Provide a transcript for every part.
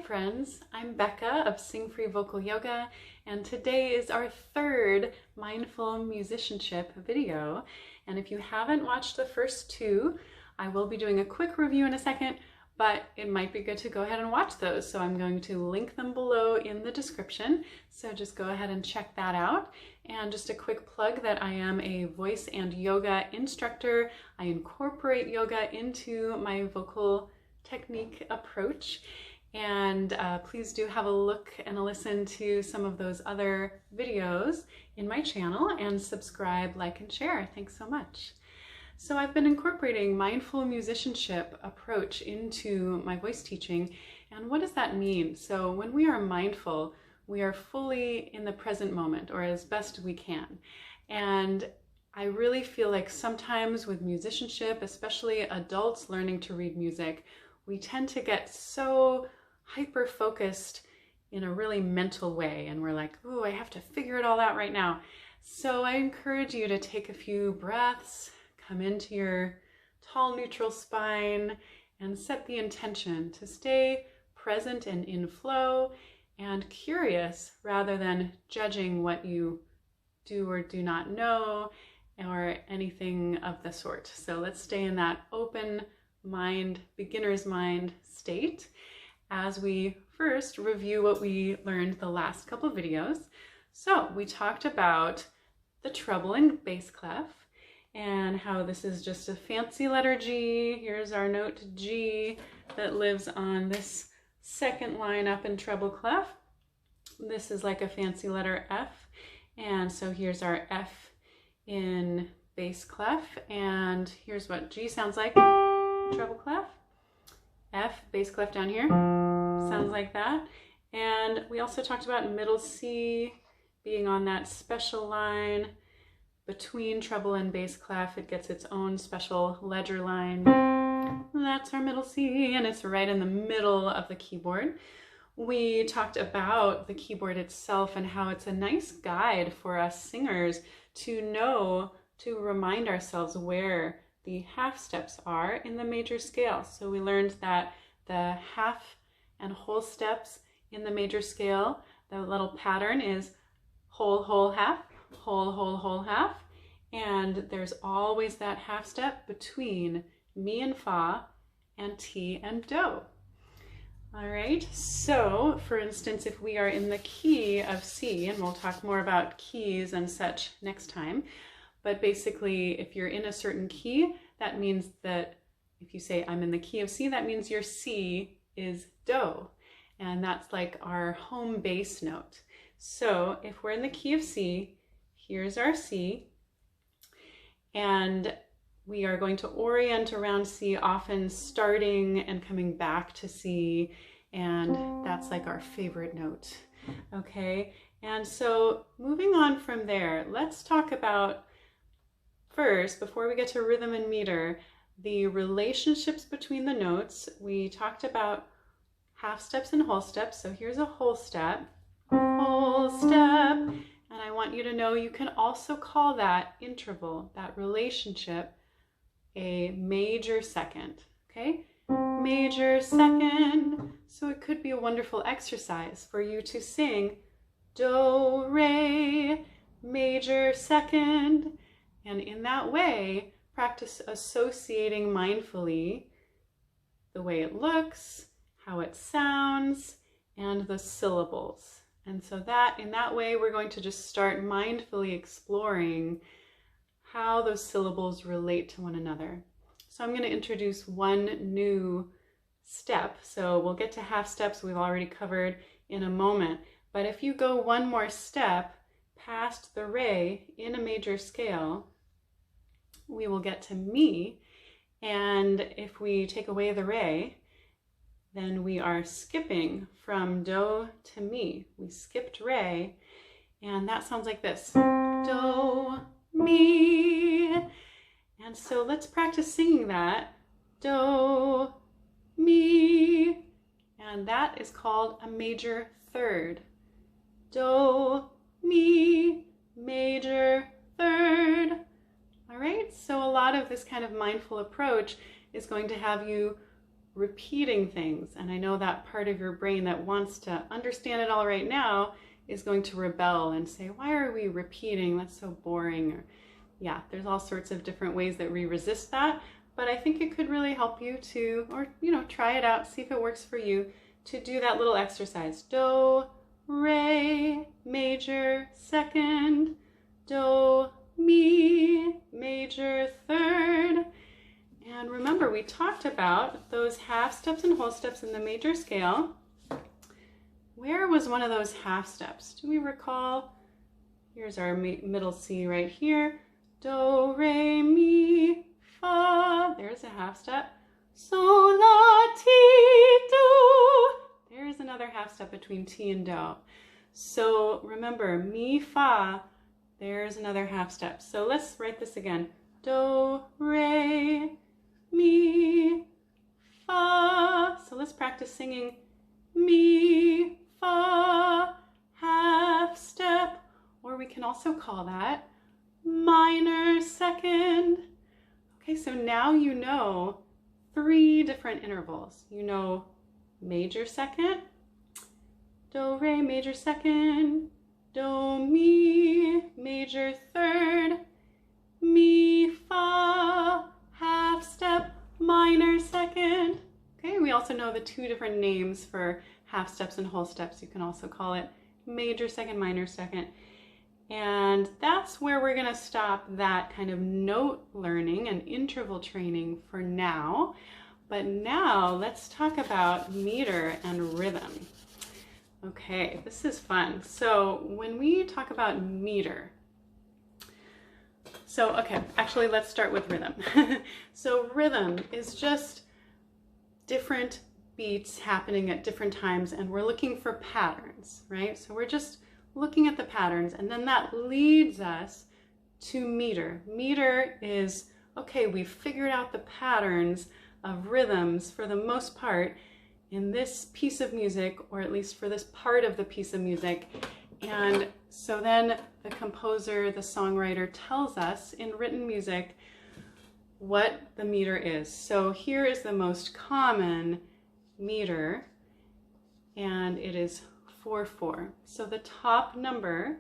friends, I'm Becca of SingFree Vocal Yoga, and today is our third Mindful Musicianship video. And if you haven't watched the first two, I will be doing a quick review in a second, but it might be good to go ahead and watch those. So I'm going to link them below in the description. So just go ahead and check that out. And just a quick plug that I am a voice and yoga instructor. I incorporate yoga into my vocal technique approach. And please do have a look and a listen to some of those other videos in my channel and subscribe, like, and share. Thanks so much. So I've been incorporating mindful musicianship approach into my voice teaching. And what does that mean? So when we are mindful, we are fully in the present moment, or as best we can. And I really feel like sometimes with musicianship, especially adults learning to read music, we tend to get so hyper-focused in a really mental way, and we're like, oh, I have to figure it all out right now. So I encourage you to take a few breaths, come into your tall neutral spine, and set the intention to stay present and in flow and curious rather than judging what you do or do not know or anything of the sort. So let's stay in that open mind, beginner's mind state as we first review what we learned the last couple of videos. So we talked about the treble and bass clef and how this is just a fancy letter G. Here's our note G that lives on this second line up in treble clef. This is like a fancy letter F. And so here's our F in bass clef. And here's what G sounds like. Treble clef, F, bass clef down here, sounds like that. And we also talked about middle C being on that special line between treble and bass clef. It gets its own special ledger line. That's our middle C, and it's right in the middle of the keyboard. We talked about the keyboard itself and how it's a nice guide for us singers to know, to remind ourselves where the half steps are in the major scale. So we learned that the half and whole steps in the major scale, the little pattern is whole, whole, half, whole, whole, whole, half. And there's always that half step between mi and fa and ti and do. All right, so for instance, if we are in the key of C, and we'll talk more about keys and such next time, but basically, if you're in a certain key, that means that if you say, I'm in the key of C, that means your C is do. And that's like our home bass note. So if we're in the key of C, here's our C. And we are going to orient around C, often starting and coming back to C. And that's like our favorite note. Okay. And so moving on from there, let's talk about first, before we get to rhythm and meter, the relationships between the notes. We talked about half steps and whole steps. So here's a whole step, and I want you to know you can also call that interval, that relationship, a major second, okay? Major second. So it could be a wonderful exercise for you to sing do, re, major second. And in that way, practice associating mindfully the way it looks, how it sounds, and the syllables. And so that, in that way, we're going to just start mindfully exploring how those syllables relate to one another. So I'm going to introduce one new step. So we'll get to half steps we've already covered in a moment. But if you go one more step past the re in a major scale, we will get to mi, and if we take away the re, then we are skipping from do to mi. We skipped re, and that sounds like this. Do, mi. And so let's practice singing that. Do, mi. And that is called a major third. Do, mi, major third. All right, so a lot of this kind of mindful approach is going to have you repeating things. And I know that part of your brain that wants to understand it all right now is going to rebel and say, why are we repeating? That's so boring. Or, yeah, there's all sorts of different ways that we resist that. But I think it could really help you to, or, try it out, see if it works for you, to do that little exercise. Do, re, major, second, do, mi, major, third. And remember, we talked about those half steps and whole steps in the major scale. Where was one of those half steps? Do we recall? Here's our middle C right here. Do, re, mi, fa. There's a half step. Sol, la, ti, do. There's another half step between ti and do. So remember, mi, fa. There's another half step. So let's write this again. Do, re, mi, fa. So let's practice singing mi, fa, half step. Or we can also call that minor second. Okay, so now you know 3 different intervals. You know major second, do, re, major second, do, mi, major third, mi, fa, half step, minor second. Okay, we also know the 2 different names for half steps and whole steps. You can also call it major second, minor second. And that's where we're going to stop that kind of note learning and interval training for now. But now let's talk about meter and rhythm. Okay, this is fun. So when we talk about meter, actually let's start with rhythm. So rhythm is just different beats happening at different times, and we're looking for patterns, right? So we're just looking at the patterns, and then that leads us to meter. Meter is, okay, we've figured out the patterns of rhythms for the most part in this piece of music, or at least for this part of the piece of music. And so then the composer, the songwriter, tells us in written music what the meter is. So here is the most common meter, and it is 4/4. So the top number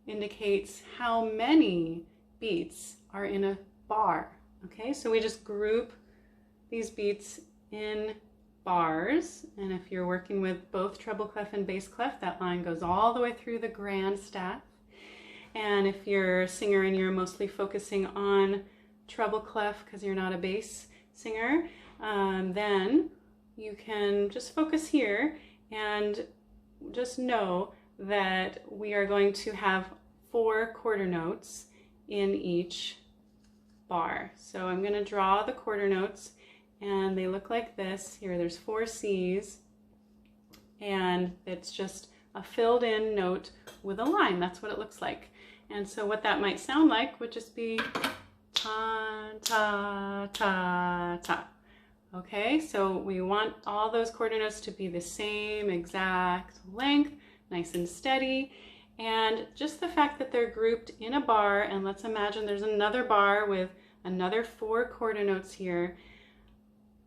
indicates how many beats are in a bar. Okay, so we just group these beats in bars, and if you're working with both treble clef and bass clef, that line goes all the way through the grand staff. And if you're a singer and you're mostly focusing on treble clef because you're not a bass singer, then you can just focus here and just know that we are going to have 4 quarter notes in each bar. So I'm going to draw the quarter notes, and they look like this. Here, there's 4 C's, and it's just a filled in note with a line. That's what it looks like. And so what that might sound like would just be ta, ta, ta, ta. Okay, so we want all those quarter notes to be the same exact length, nice and steady. And just the fact that they're grouped in a bar, and let's imagine there's another bar with another 4 quarter notes here,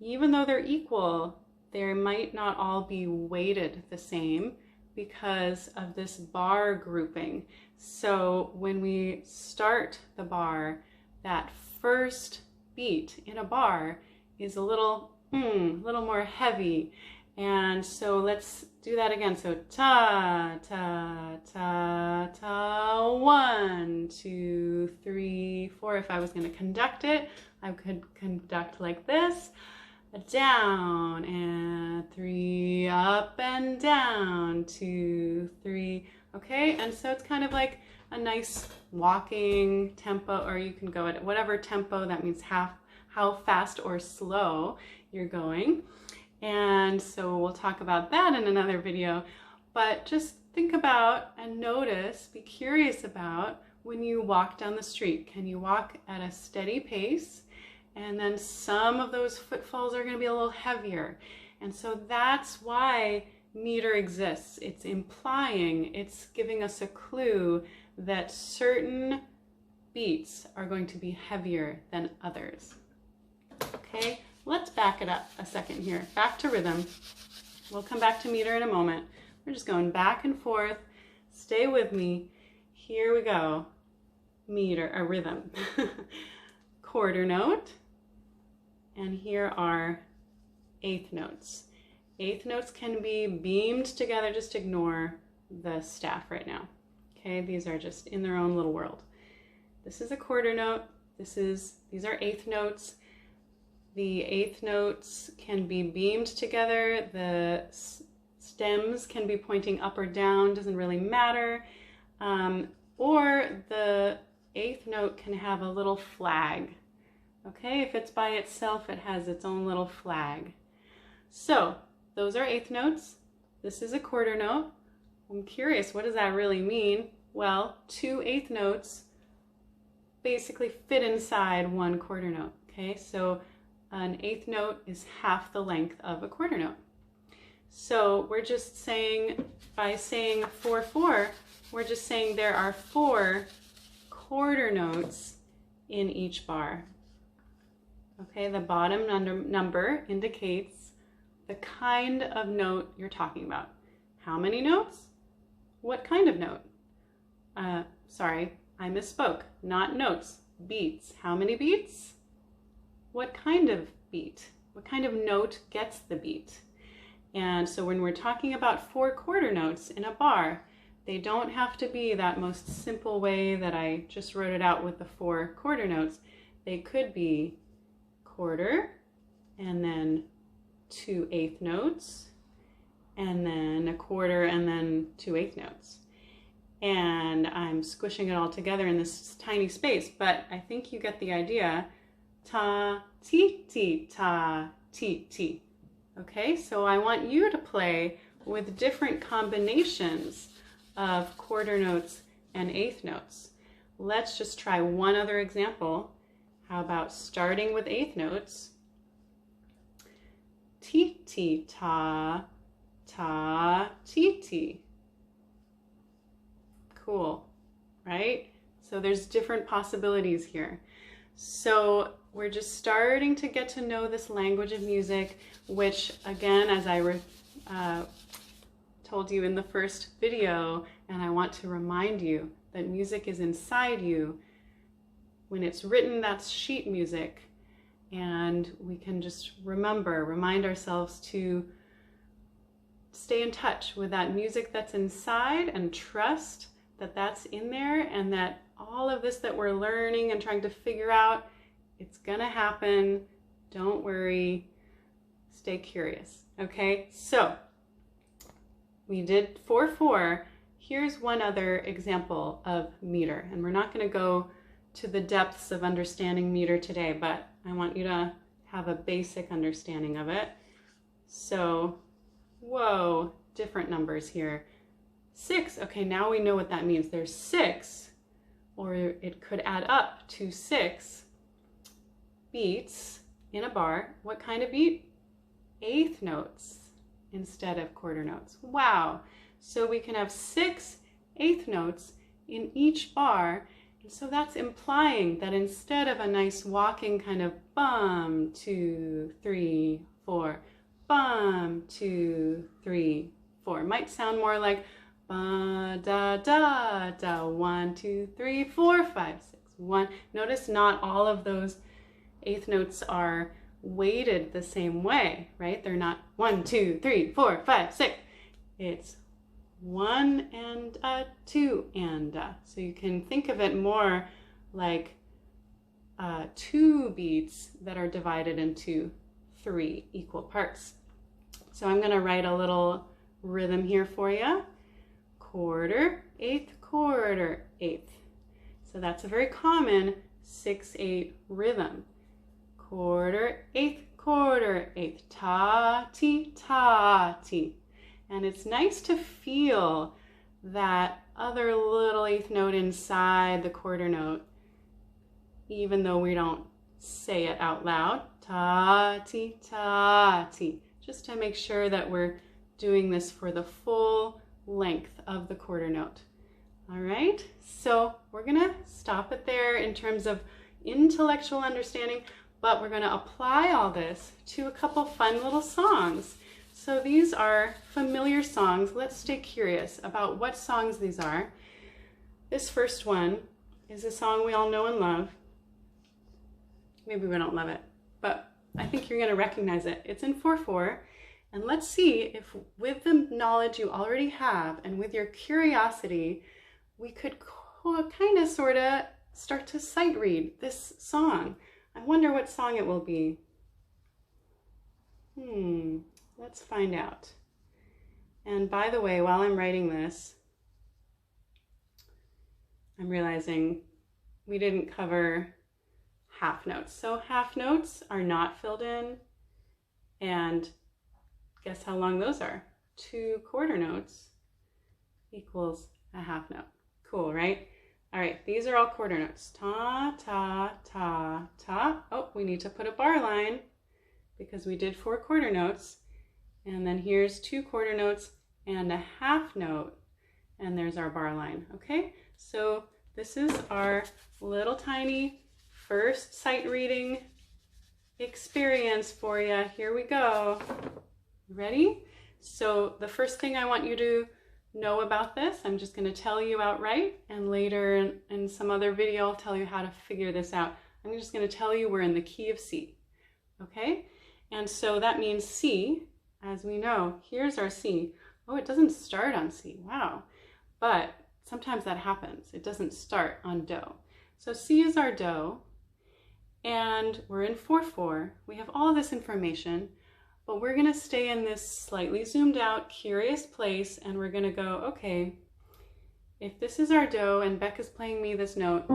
even though they're equal, they might not all be weighted the same because of this bar grouping. So when we start the bar, that first beat in a bar is a little more heavy. And so let's do that again. So ta, ta, ta, ta, 1, 2, 3, 4. If I was going to conduct it, I could conduct like this. Down and 3, up and down, 2, 3. Okay, and so it's kind of like a nice walking tempo, or you can go at whatever tempo. That means how fast or slow you're going. And so we'll talk about that in another video. But just think about and notice, be curious about when you walk down the street. Can you walk at a steady pace? And then some of those footfalls are going to be a little heavier. And so that's why meter exists. It's implying, it's giving us a clue that certain beats are going to be heavier than others. Okay, let's back it up a second here. Back to rhythm. We'll come back to meter in a moment. We're just going back and forth. Stay with me. Here we go. Meter, a rhythm. Quarter note. And here are eighth notes. Eighth notes can be beamed together. Just ignore the staff right now. Okay, these are just in their own little world. This is a quarter note. These are eighth notes. The eighth notes can be beamed together. The stems can be pointing up or down, doesn't really matter. Or the eighth note can have a little flag. Okay, if it's by itself, it has its own little flag. So those are eighth notes. This is a quarter note. I'm curious, what does that really mean? Well, 2 eighth notes basically fit inside 1 quarter note. Okay, so an eighth note is half the length of a quarter note. So we're just saying, by saying 4/4, we're just saying there are 4 quarter notes in each bar. Okay, the bottom number indicates the kind of note you're talking about. How many notes? What kind of note? Sorry, I misspoke. Not notes, beats. How many beats? What kind of beat? What kind of note gets the beat? And so when we're talking about 4 quarter notes in a bar, they don't have to be that most simple way that I just wrote it out with the 4 quarter notes. They could be quarter, and then 2 eighth notes, and then a quarter, and then 2 eighth notes. And I'm squishing it all together in this tiny space, but I think you get the idea. Ta, ti, ti, ta, ti, ti. Okay, so I want you to play with different combinations of quarter notes and eighth notes. Let's just try one other example. How about starting with eighth notes? Ti, ti, ta, ta, ti, ti. Cool, right? So there's different possibilities here. So we're just starting to get to know this language of music, which again, as I told you in the first video, and I want to remind you that music is inside you. When it's written, that's sheet music. And we can just remind ourselves to stay in touch with that music that's inside and trust that that's in there, and that all of this that we're learning and trying to figure out, it's gonna happen. Don't worry, stay curious. Okay, so we did 4/4. Here's one other example of meter, and we're not gonna go to the depths of understanding meter today, but I want you to have a basic understanding of it. So, whoa, different numbers here. 6, okay, now we know what that means. There's 6, or it could add up to 6 beats in a bar. What kind of beat? Eighth notes instead of quarter notes. Wow, so we can have 6 eighth notes in each bar. And so that's implying that instead of a nice walking kind of bum, 2, 3, 4, bum, 2, 3, 4. Might sound more like ba, da, da, da, 1, 2, 3, 4, 5, 6, 1. Notice not all of those eighth notes are weighted the same way, right? They're not 1, 2, 3, 4, 5, 6. It's 1 and a 2 and a. So you can think of it more like 2 beats that are divided into 3 equal parts. So I'm going to write a little rhythm here for you. Quarter, eighth, quarter, eighth. So that's a very common 6/8 rhythm. Quarter, eighth, ta, ti, ta, ti. And it's nice to feel that other little eighth note inside the quarter note, even though we don't say it out loud. Ta, ti, ta, ti. Just to make sure that we're doing this for the full length of the quarter note. All right, so we're gonna stop it there in terms of intellectual understanding, but we're going to apply all this to a couple fun little songs. So these are familiar songs. Let's stay curious about what songs these are. This first one is a song we all know and love. Maybe we don't love it, but I think you're going to recognize it. It's in 4/4. And let's see if with the knowledge you already have and with your curiosity, we could kind of sort of start to sight read this song. I wonder what song it will be. Let's find out. And by the way, while I'm writing this, I'm realizing we didn't cover half notes. So half notes are not filled in, and guess how long those are? 2 quarter notes equals a half note. Cool, right? All right, these are all quarter notes. Ta, ta, ta, ta. Oh, we need to put a bar line because we did 4 quarter notes. And then here's 2 quarter notes and a half note. And there's our bar line, okay? So this is our little tiny first sight reading experience for you. Here we go. Ready? So the first thing I want you to know about this, I'm just going to tell you outright, and later in some other video I'll tell you how to figure this out. I'm just going to tell you we're in the key of C, okay? And so that means C, as we know, here's our C. Oh, it doesn't start on C, wow. But sometimes that happens. It doesn't start on Do. So C is our Do, and we're in 4/4. We have all this information, but we're going to stay in this slightly zoomed out, curious place, and we're going to go, okay, if this is our Do and Becca's playing me this note,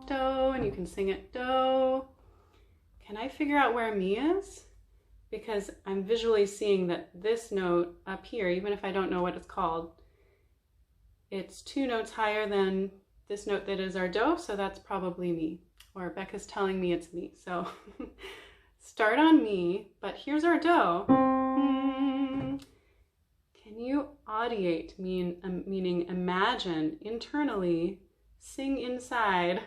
Do, and you can sing it, Do, can I figure out where Mi is? Because I'm visually seeing that this note up here, even if I don't know what it's called, it's 2 notes higher than this note that is our Do, so that's probably Mi. Or Becca's telling me it's Mi, so start on Mi, but here's our Do. Can you audiate, meaning imagine internally, sing inside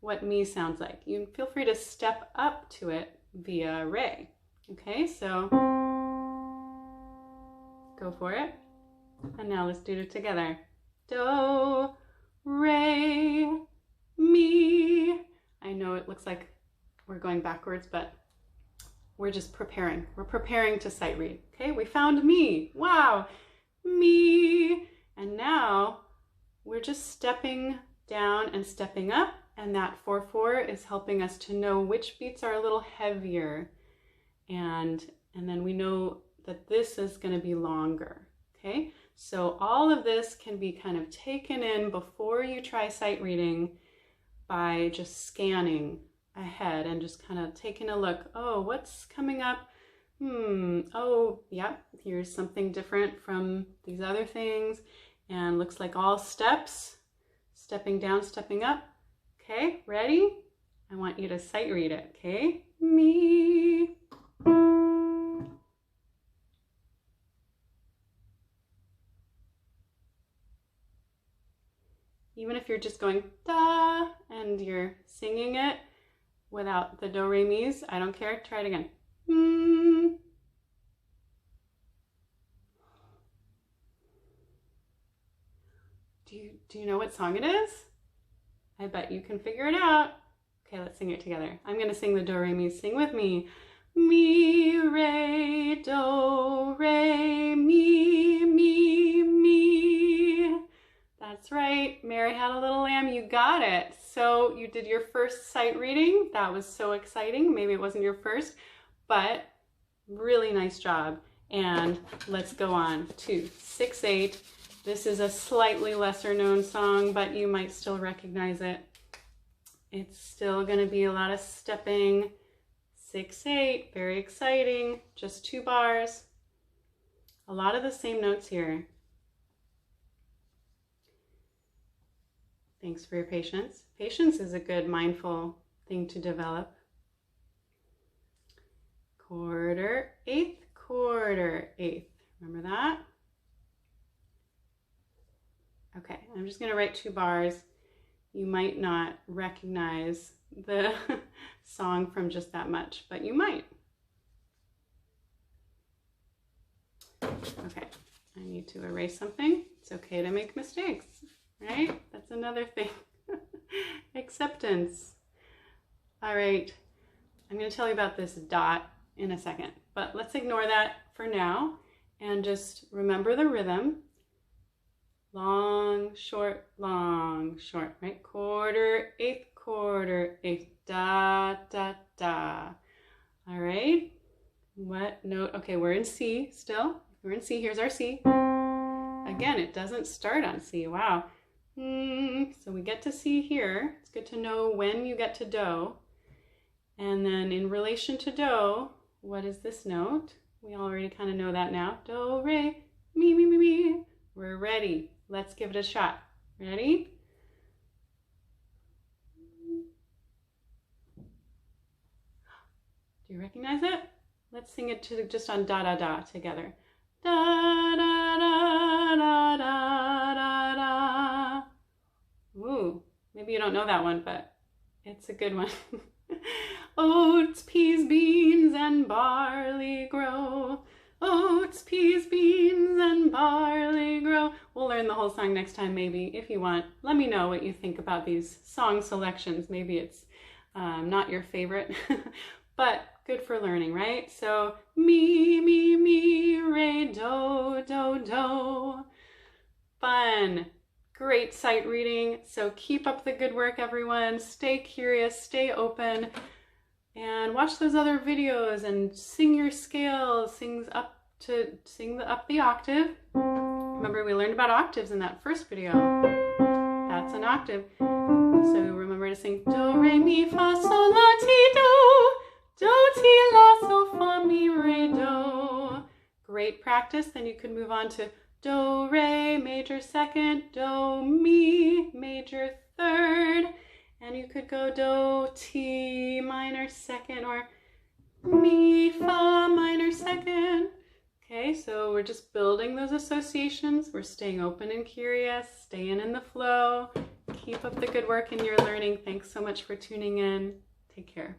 what Mi sounds like? You feel free to step up to it via Re. Okay, so go for it. And now let's do it together. Do, Re, Mi. I know it looks like we're going backwards, but we're just preparing. We're preparing to sight read. Okay, we found Mi. Wow, Mi. And now we're just stepping down and stepping up, and that 4/4 is helping us to know which beats are a little heavier. And then we know that this is going to be longer. Okay, so all of this can be kind of taken in before you try sight reading by just scanning ahead and just kind of taking a look. Oh, what's coming up? Oh, yeah, here's something different from these other things. And looks like all steps, stepping down, stepping up. Okay, ready? I want you to sight read it, okay? Mi. Even if you're just going da and you're singing it without the do, re, mi's, I don't care. Try it again. Do you know what song it is? I bet you can figure it out. Okay, let's sing it together. I'm going to sing the do, re, mi. Sing with me. Mi, re, do, re, mi, mi, mi. That's right. Mary had a little lamb. You got it. So you did your first sight reading. That was so exciting. Maybe it wasn't your first, but really nice job. And let's go on to 6/8. This is a slightly lesser known song, but you might still recognize it. It's still going to be a lot of stepping. 6/8, very exciting. Just 2 bars. A lot of the same notes here. Thanks for your patience. Patience is a good mindful thing to develop. Quarter, eighth, quarter, eighth. Remember that? Okay, I'm just going to write 2 bars. You might not recognize the song from just that much, but you might. Okay, I need to erase something. It's okay to make mistakes, right? That's another thing. Acceptance. All right, I'm going to tell you about this dot in a second, but let's ignore that for now and just remember the rhythm. Long, short, right? Quarter, eighth, da, da, da. All right, what note? Okay, we're in C still. We're in C, here's our C. Again, it doesn't start on C, wow. So we get to C here. It's good to know when you get to Do. And then in relation to Do, what is this note? We already kind of know that now. Do, re, mi, mi, mi, mi. We're ready. Let's give it a shot. Ready? Do you recognize it? Let's sing it just on da, da, da together. Da, da, da, da, da, da, da. Ooh, maybe you don't know that one, but it's a good one. Oats, peas, beans, and barley grow. Oats, peas, beans, and barley grow. We'll learn the whole song next time, maybe, if you want. Let me know what you think about these song selections. Maybe it's not your favorite, but good for learning, right? So, mi, mi, mi, re, do, do, do. Fun. Great sight reading. So keep up the good work, everyone. Stay curious, stay open, and watch those other videos and sing your scales, sing up the octave. Remember, we learned about octaves in that first video. That's an octave. So remember to sing do, re, mi, fa, sol, la, ti, do. Do, ti, la, so, fa, mi, re, do. Great practice. Then you could move on to do, re, major second, do, mi, major third, and you could go do, ti, minor second, or mi, fa, minor second. Okay, so we're just building those associations. We're staying open and curious, staying in the flow. Keep up the good work in your learning. Thanks so much for tuning in. Take care.